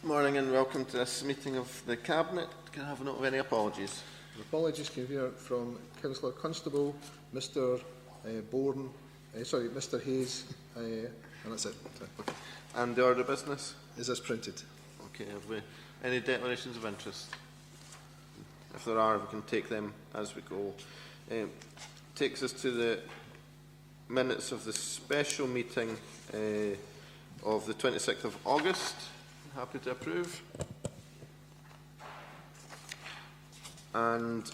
Morning and welcome to this meeting of the Cabinet. Can I have a note of any apologies? Apologies can hear from Councillor Constable, Mr. Bourne, Mr. Hayes, and that's it. Okay. And the order of business? Is this printed? Okay, have we any declarations of interest? If there are, we can take them as we go. Takes us to the minutes of the special meeting of the 26th of August. Happy to approve. And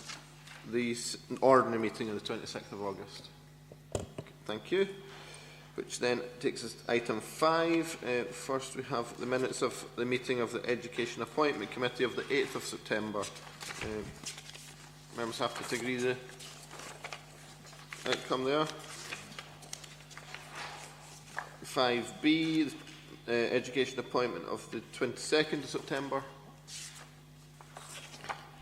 the ordinary meeting of the 26th of August. Okay, thank you. Which then takes us to item 5. First we have the minutes of the meeting of the Education Appointment Committee of the 8th of September. Members have to agree the outcome there. 5B, Education Appointment of the 22nd of September.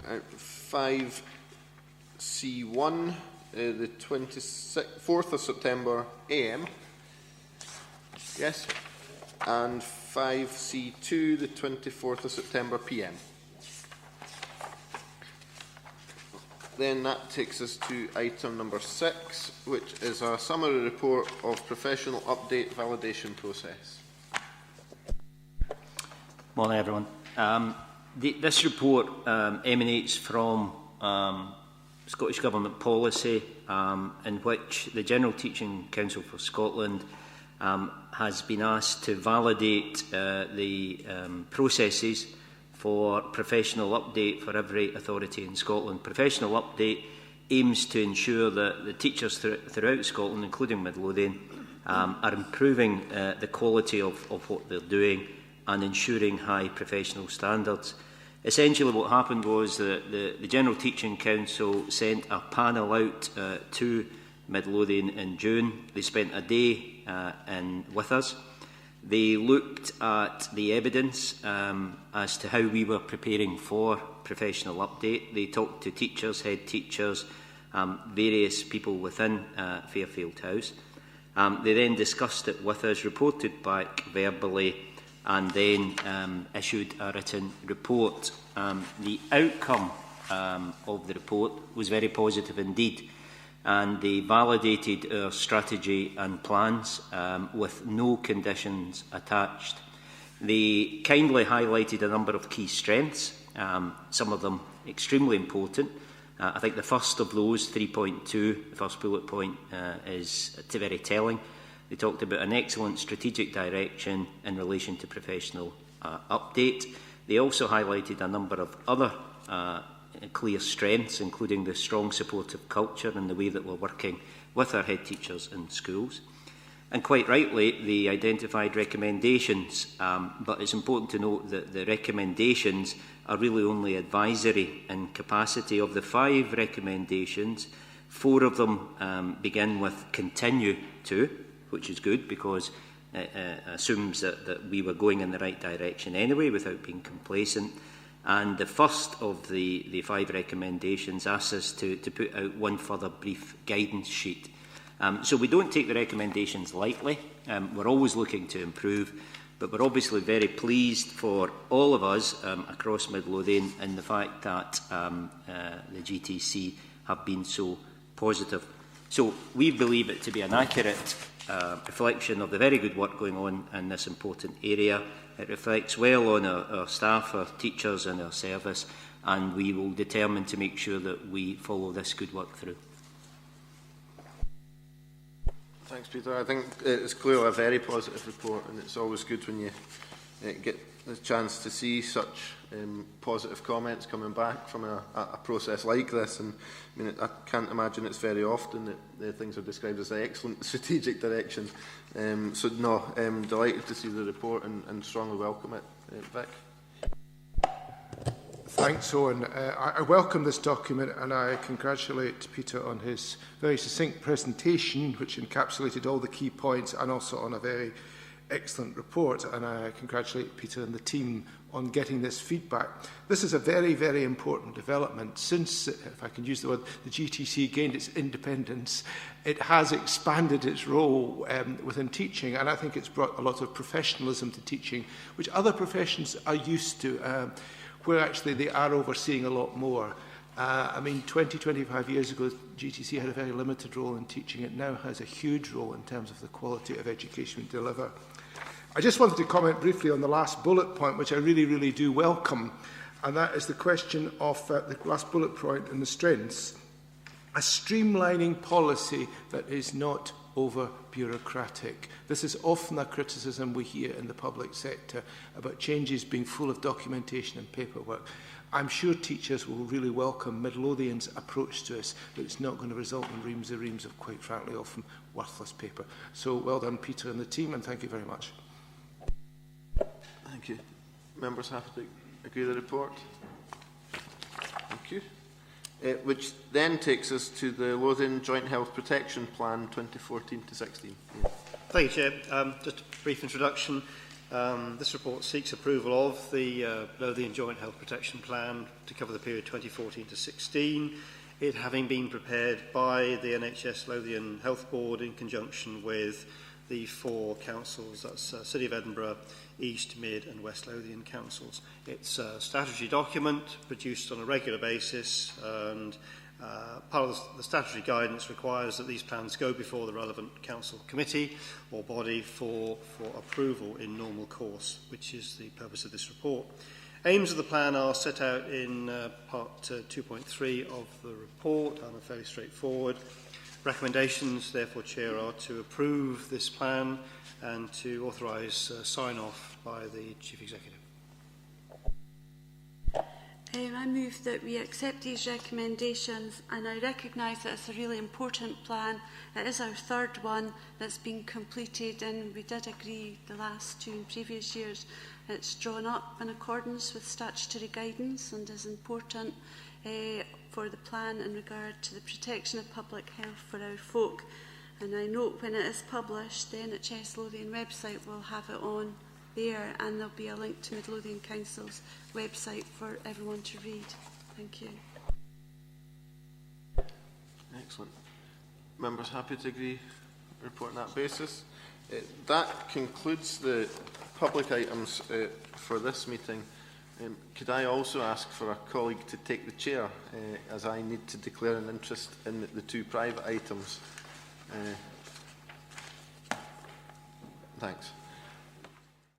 5C1, the 24th of September AM. Yes. And 5C2, the 24th of September PM. Then that takes us to item number 6, which is a summary report of professional update validation process. Morning, everyone. This report emanates from Scottish Government policy in which the General Teaching Council for Scotland has been asked to validate the processes for professional update for every authority in Scotland. Professional update aims to ensure that the teachers throughout Scotland, including Midlothian, are improving the quality of what they're doing and ensuring high professional standards. Essentially what happened was that the General Teaching Council sent a panel out to Midlothian in June. They spent a day with us. They looked at the evidence as to how we were preparing for professional update. They talked to teachers, head teachers, various people within Fairfield House. They then discussed it with us, reported back verbally, and then issued a written report. The outcome of the report was very positive indeed, and they validated our strategy and plans with no conditions attached. They kindly highlighted a number of key strengths, some of them extremely important. I think the first of those, 3.2, the first bullet point, is very telling. They talked about an excellent strategic direction in relation to professional update. They also highlighted a number of other clear strengths, including the strong supportive culture and the way that we're working with our head teachers in schools. And quite rightly, they identified recommendations, but it's important to note that the recommendations are really only advisory in capacity. Of the 5 recommendations, 4 of them begin with continue to, which is good because it assumes that we were going in the right direction anyway without being complacent. And the first of the 5 recommendations asks us to put out one further brief guidance sheet. So we don't take the recommendations lightly. We're always looking to improve, but we're obviously very pleased for all of us across Midlothian in the fact that the GTC have been so positive. So we believe it to be an accurate reflection of the very good work going on in this important area. It reflects well on our staff, our teachers and our service, and we will determine to make sure that we follow this good work through. Thanks, Peter. I think it's clearly a very positive report, and it's always good when you get the chance to see such positive comments coming back from a process like this. And I mean, I can't imagine it's very often that things are described as an excellent strategic direction. So no, delighted to see the report and strongly welcome it. Vic? Thanks, Owen. I welcome this document and I congratulate Peter on his very succinct presentation, which encapsulated all the key points, and also on a very excellent report, and I congratulate Peter and the team on getting this feedback. This is a very, very important development. Since, if I can use the word, the GTC gained its independence, it has expanded its role within teaching, and I think it's brought a lot of professionalism to teaching, which other professions are used to, where actually they are overseeing a lot more. I mean, 25 years ago, GTC had a very limited role in teaching. It now has a huge role in terms of the quality of education we deliver. I just wanted to comment briefly on the last bullet point, which I really, really do welcome, and that is the question of the last bullet point in the strengths. A streamlining policy that is not over-bureaucratic. This is often a criticism we hear in the public sector about changes being full of documentation and paperwork. I'm sure teachers will really welcome Midlothian's approach to us, that it's not going to result in reams of, quite frankly, often worthless paper. So well done, Peter and the team, and thank you very much. Thank you. Members happy to agree with the report? Thank you. Which then takes us to the Lothian Joint Health Protection Plan 2014 to 16. Yeah. Thank you, Chair. Just a brief introduction. This report seeks approval of the Lothian Joint Health Protection Plan to cover the period 2014 to 16, it having been prepared by the NHS Lothian Health Board in conjunction with the 4 councils, that's City of Edinburgh, East, Mid and West Lothian councils. It's a statutory document produced on a regular basis, and part of the statutory guidance requires that these plans go before the relevant council committee or body for approval in normal course, which is the purpose of this report. Aims of the plan are set out in part 2.3 of the report and are fairly straightforward. Recommendations, therefore, Chair, are to approve this plan and to authorise sign-off by the Chief Executive. I move that we accept these recommendations, and I recognise that it's a really important plan. It is our 3rd one that's been completed, and we did agree the last 2 in previous years. It's drawn up in accordance with statutory guidance and is important for the plan in regard to the protection of public health for our folk. And I note when it is published, the NHS Lothian website will have it on there, and there'll be a link to Midlothian Council's website for everyone to read. Thank you. Excellent. Members happy to agree report on that basis? That concludes the public items for this meeting. Could I also ask for a colleague to take the chair, as I need to declare an interest in the 2 private items? Thanks.